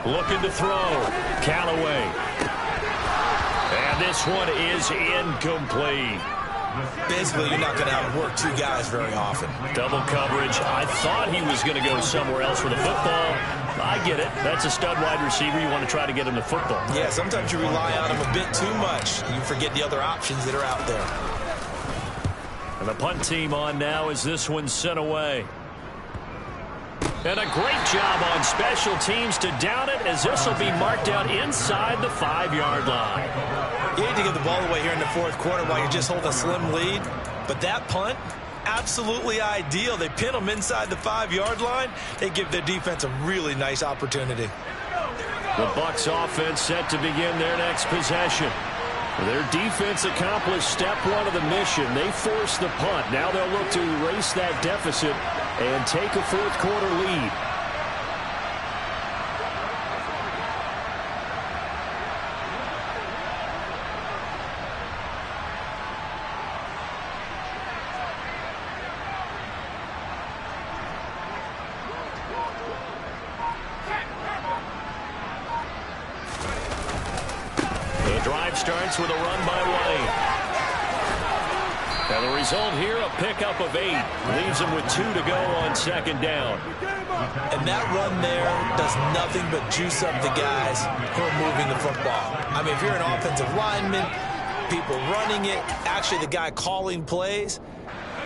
Looking to throw. Callaway. And this one is incomplete. Basically, you're not going to outwork two guys very often. Double coverage. I thought he was going to go somewhere else with the football. I get it. That's a stud wide receiver. You want to try to get him the football. Yeah, sometimes you rely on him a bit too much. You forget the other options that are out there. And the punt team on now as this one's sent away. And a great job on special teams to down it, as this will be marked out inside the 5-yard line. You need to give the ball away here in the fourth quarter while you're just holding a slim lead. But that punt, absolutely ideal. They pin them inside the 5-yard line. They give their defense a really nice opportunity. The Bucs offense set to begin their next possession. Their defense accomplished step one of the mission. They forced the punt. Now they'll look to erase that deficit and take a fourth quarter lead. The drive starts with a run by White. And the result here, a pickup of 8. Leaves them with 2 to go on 2nd down. And that run there does nothing but juice up the guys who are moving the football. I mean, if you're an offensive lineman, people running it, actually the guy calling plays,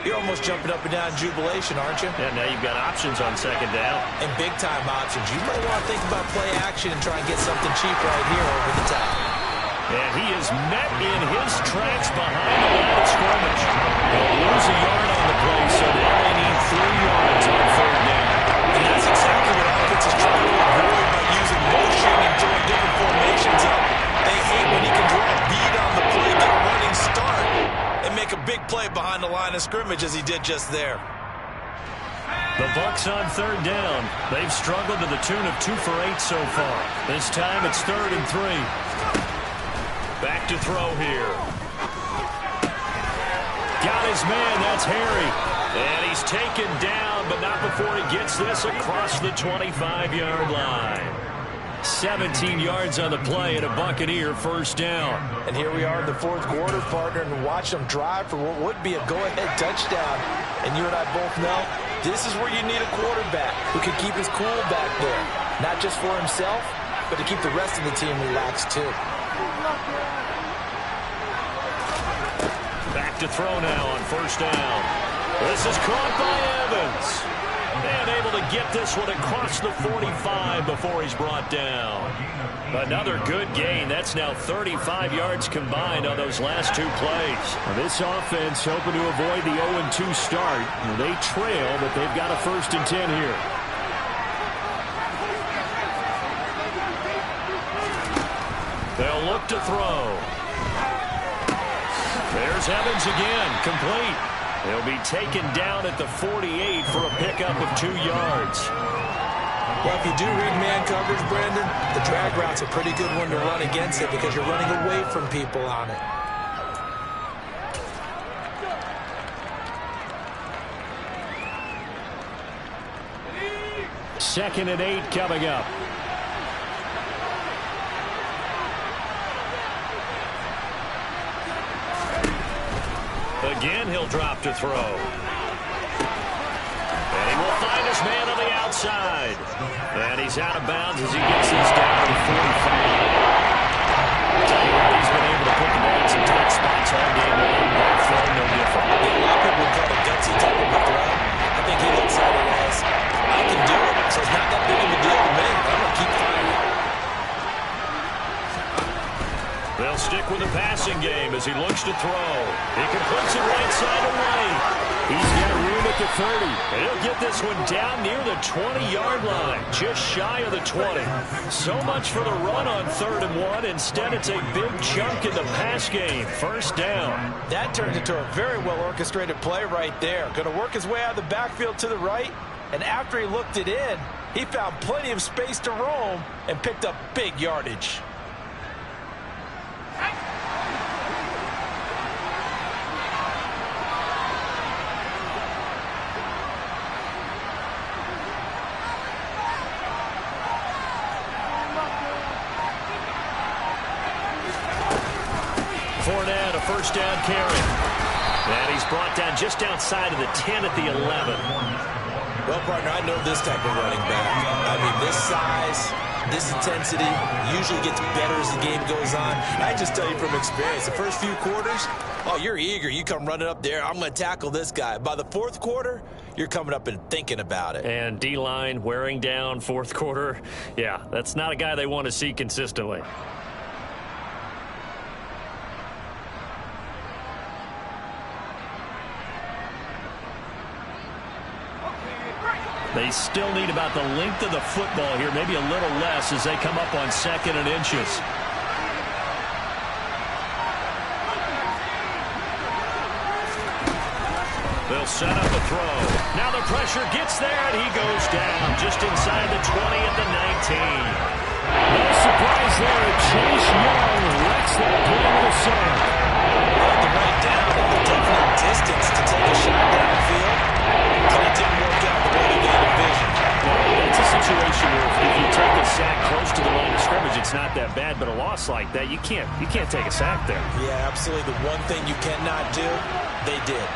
you're almost jumping up and down in jubilation, aren't you? Yeah, now you've got options on 2nd down. And big-time options. You might want to think about play action and try and get something cheap right here over the top. And he is met in his tracks behind the line of scrimmage. They'll lose a yard on the play, so now they need 3 yards on 3rd down. And that's exactly what offense is trying to avoid by using motion and throwing different formations up. They hate when he can draw a bead on the play, get a running start, and make a big play behind the line of scrimmage as he did just there. The Bucs on 3rd down. They've struggled to the tune of 2 for 8 so far. This time it's 3rd and 3. Back to throw here. Got his man, that's Harry. And he's taken down, but not before he gets this across the 25-yard line. 17 yards on the play and a Buccaneer 1st down. And here we are in the fourth quarter, partner, and watch them drive for what would be a go-ahead touchdown. And you and I both know this is where you need a quarterback who can keep his cool back there. Not just for himself, but to keep the rest of the team relaxed too. Back to throw now on 1st down. This is caught by Evans. And able to get this one across the 45 before he's brought down. Another good gain. That's now 35 yards combined on those last 2 plays. Now this offense hoping to avoid the 0-2 start. They trail, but they've got a 1st and 10 here. They'll look to throw. There's Evans again, complete. He'll be taken down at the 48 for a pickup of 2 yards. Well, if you do read man coverage, Brandon, the drag route's a pretty good one to run against it because you're running away from people on it. Second and 8 coming up. Again, he'll drop to throw. And he will find his man on the outside. And he's out of bounds as he gets this down to the 45. Tell you what, he's been able to put the ball in some tight spots all game long. That throw, no different. A lot of people would call it a gutsy type of a throw. I think he looks at it as, I can do it, so it's not that big of a deal to me. I'm going to keep firing. They'll stick with him inside to White. He's got room at the 30. And he'll get this one down near the 20-yard line, just shy of the 20. So much for the run on 3rd and 1. Instead, it's a big chunk in the pass game. First down. That turned into a very well-orchestrated play right there. Going to work his way out of the backfield to the right. And after he looked it in, he found plenty of space to roam and picked up big yardage. Fournette, a first down carry. And he's brought down just outside of the 10 at the 11. Well, partner, I know this type of running back. I mean, this size, this intensity usually gets better as the game goes on. I just tell you from experience, the first few quarters, oh, you're eager. You come running up there, I'm going to tackle this guy. By the 4th quarter, you're coming up and thinking about it. And D-line wearing down 4th quarter. Yeah, that's not a guy they want to see consistently. They still need about the length of the football here, maybe a little less as they come up on 2nd and inches. They'll set up a throw. Now the pressure gets there, and he goes down just inside the 20 at the 19. No surprise there. Chase Young wrecks that play with a sack. The right down and the definite distance to take a shot downfield, but it didn't work out the way they envisioned. It's a situation where if you take a sack close to the line of scrimmage, it's not that bad, but a loss like that, you can't take a sack there. Yeah, absolutely. The one thing you cannot do, they did.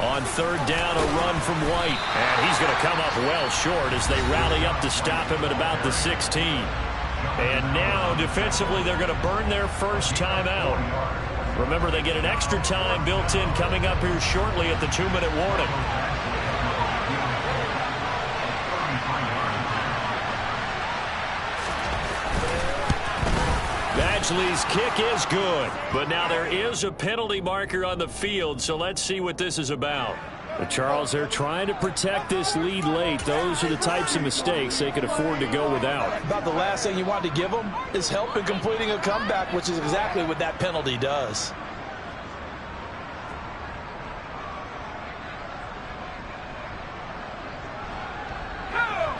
On 3rd down, a run from White. And he's going to come up well short as they rally up to stop him at about the 16. And now, defensively, they're going to burn their first time out. Remember, they get an extra time built in coming up here shortly at the 2-minute warning. Badgley's kick is good, but now there is a penalty marker on the field, so let's see what this is about. But Charles, they're trying to protect this lead late. Those are the types of mistakes they could afford to go without. About the last thing you want to give them is help in completing a comeback, which is exactly what that penalty does.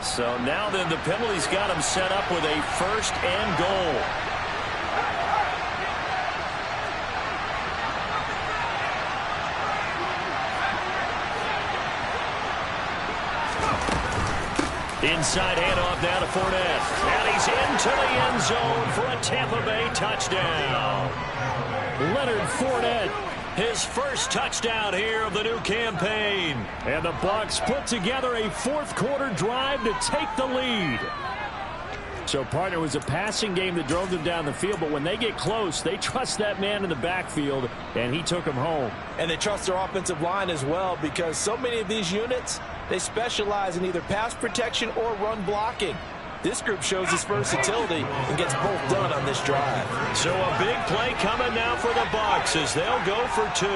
So now then the penalty's got him set up with a 1st and goal. Inside handoff now to Fournette. And he's into the end zone for a Tampa Bay touchdown. Leonard Fournette, his first touchdown here of the new campaign. And the Bucs put together a 4th quarter drive to take the lead. So, partner, it was a passing game that drove them down the field, but when they get close, they trust that man in the backfield, and he took them home. And they trust their offensive line as well, because so many of these units, they specialize in either pass protection or run blocking. This group shows its versatility and gets both done on this drive. So a big play coming now for the Bucs as they'll go for 2.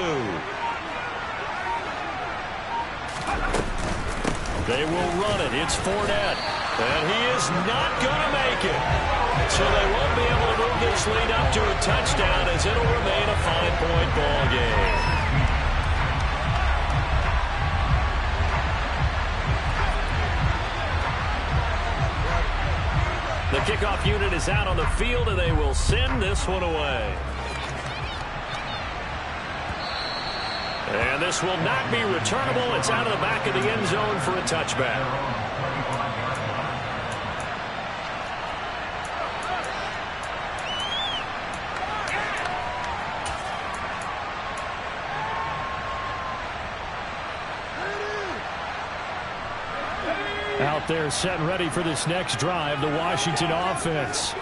They will run it. It's Fournette. And he is not going to make it. So they won't be able to move this lead up to a touchdown as it'll remain a 5-point ball game. The kickoff unit is out on the field, and they will send this one away. And this will not be returnable. It's out of the back of the end zone for a touchback. Out there set and ready for this next drive, the Washington offense.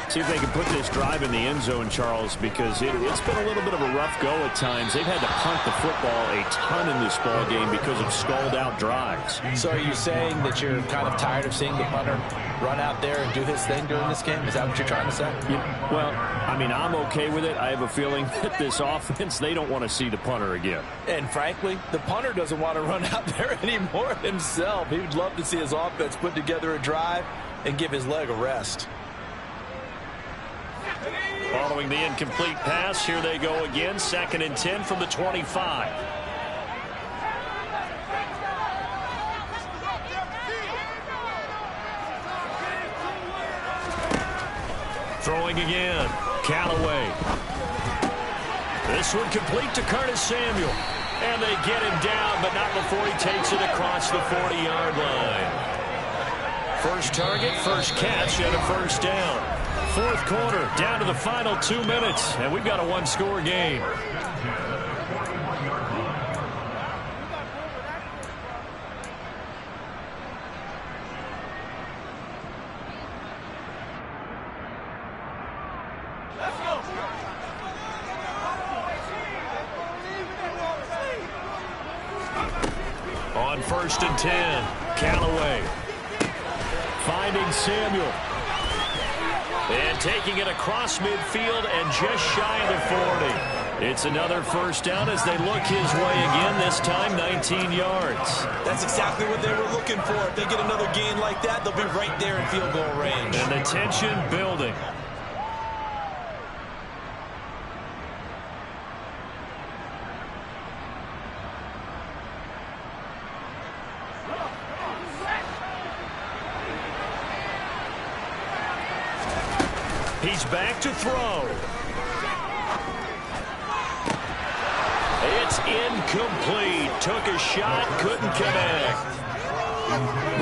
See if they can put this drive in the end zone, Charles, because it's been a little bit of a rough go at times. They've had to punt the football a ton in this ball game because of stalled-out drives. So are you saying that you're kind of tired of seeing the punter run out there and do his thing during this game? Is that what you're trying to say? Yeah, well, I mean, I'm okay with it. I have a feeling that this offense, they don't want to see the punter again. And frankly, the punter doesn't want to run out there anymore himself. He would love to see his offense put together a drive and give his leg a rest. Following the incomplete pass, here they go again. 2nd and 10 from the 25. Throwing again. Callaway. This one complete to Curtis Samuel. And they get him down, but not before he takes it across the 40-yard line. First target, first catch, and a first down. 4th quarter, down to the final 2 minutes, and we've got a one-score game. On 1st and 10, Callaway finding Samuel. And taking it across midfield and just shy of the 40. It's another first down as they look his way again, this time 19 yards. That's exactly what they were looking for. If they get another gain like that, they'll be right there in field goal range. And the tension building. He's back to throw. It's incomplete. Took a shot, couldn't connect.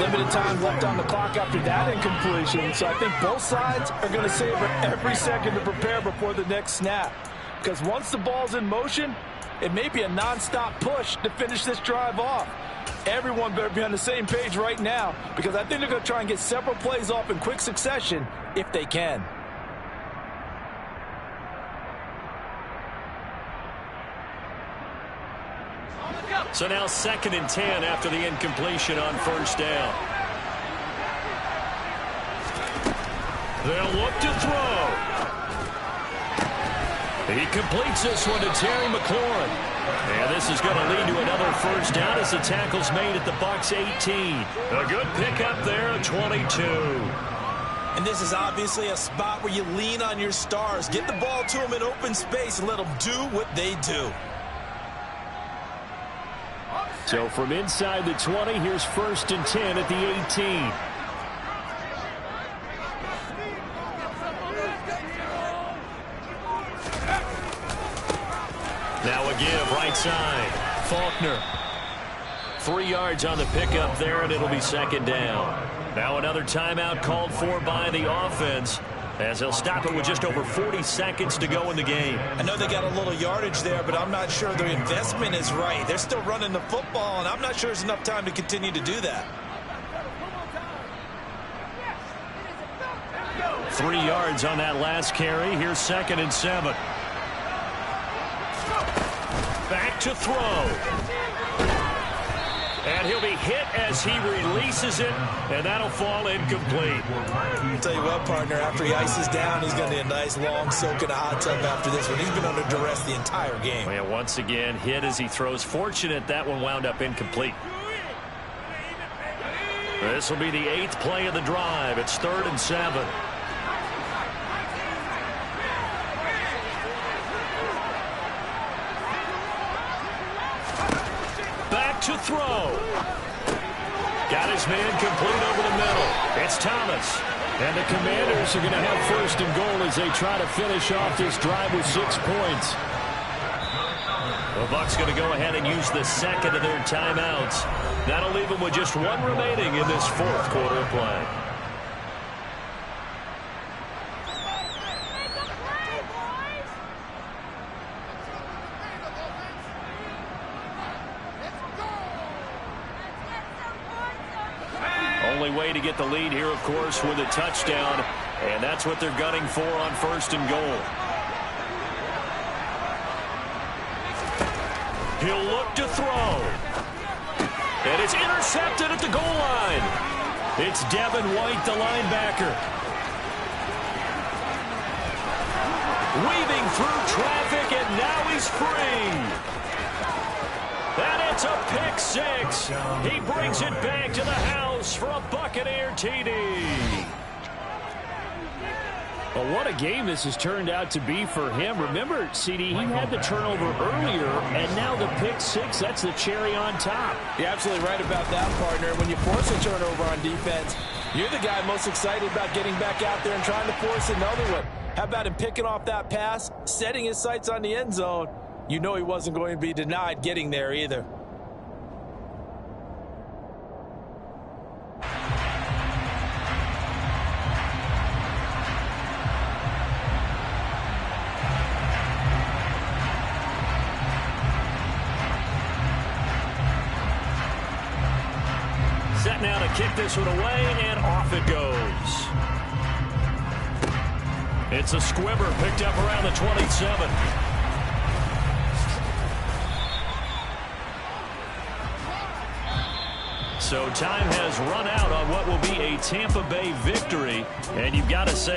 Limited time left on the clock after that incompletion, so I think both sides are going to savor every second to prepare before the next snap. Because once the ball's in motion, it may be a nonstop push to finish this drive off. Everyone better be on the same page right now, because I think they're going to try and get several plays off in quick succession if they can. So now 2nd and 10 after the incompletion on first down. They'll look to throw. He completes this one to Terry McLaurin. And this is going to lead to another first down as the tackle's made at the Bucs 18. A good pickup there at 22. And this is obviously a spot where you lean on your stars. Get the ball to them in open space and let them do what they do. So from inside the 20, here's 1st and 10 at the 18. Now a give right side. Faulkner. 3 yards on the pickup there, and it'll be 2nd down. Now another timeout called for by the offense, as they'll stop it with just over 40 seconds to go in the game. I know they got a little yardage there, but I'm not sure their investment is right. They're still running the football, and I'm not sure there's enough time to continue to do that. 3 yards on that last carry. Here's 2nd and 7. Back to throw. And he'll be hit as he releases it, and that'll fall incomplete. I'll tell you what, partner, after he ices down, he's going to need a nice long soak in a hot tub after this one. He's been under duress the entire game. Well, once again, hit as he throws. Fortunate that one wound up incomplete. This will be the 8th play of the drive. It's 3rd and 7. To throw. Got his man complete over the middle. It's Thomas. And the Commanders are going to have 1st and goal as they try to finish off this drive with 6 points. The Bucs going to go ahead and use the 2nd of their timeouts. That'll leave them with just 1 remaining in this 4th quarter of play. Only way to get the lead here, of course, with a touchdown. And that's what they're gunning for on 1st and goal. He'll look to throw. And it's intercepted at the goal line. It's Devin White, the linebacker. Weaving through traffic, and now he's free. And it's a pick six. He brings it back to the house for a Buccaneer TD. Well, what a game this has turned out to be for him. Remember, CD, he had the turnover earlier, and now the pick six, that's the cherry on top. You're absolutely right about that, partner. When you force a turnover on defense, you're the guy most excited about getting back out there and trying to force another one. How about him picking off that pass, setting his sights on the end zone? You know he wasn't going to be denied getting there either. Set now to kick this one away, and off it goes. It's a squibber picked up around the 27. So time has run out on what will be a Tampa Bay victory, and you've got to say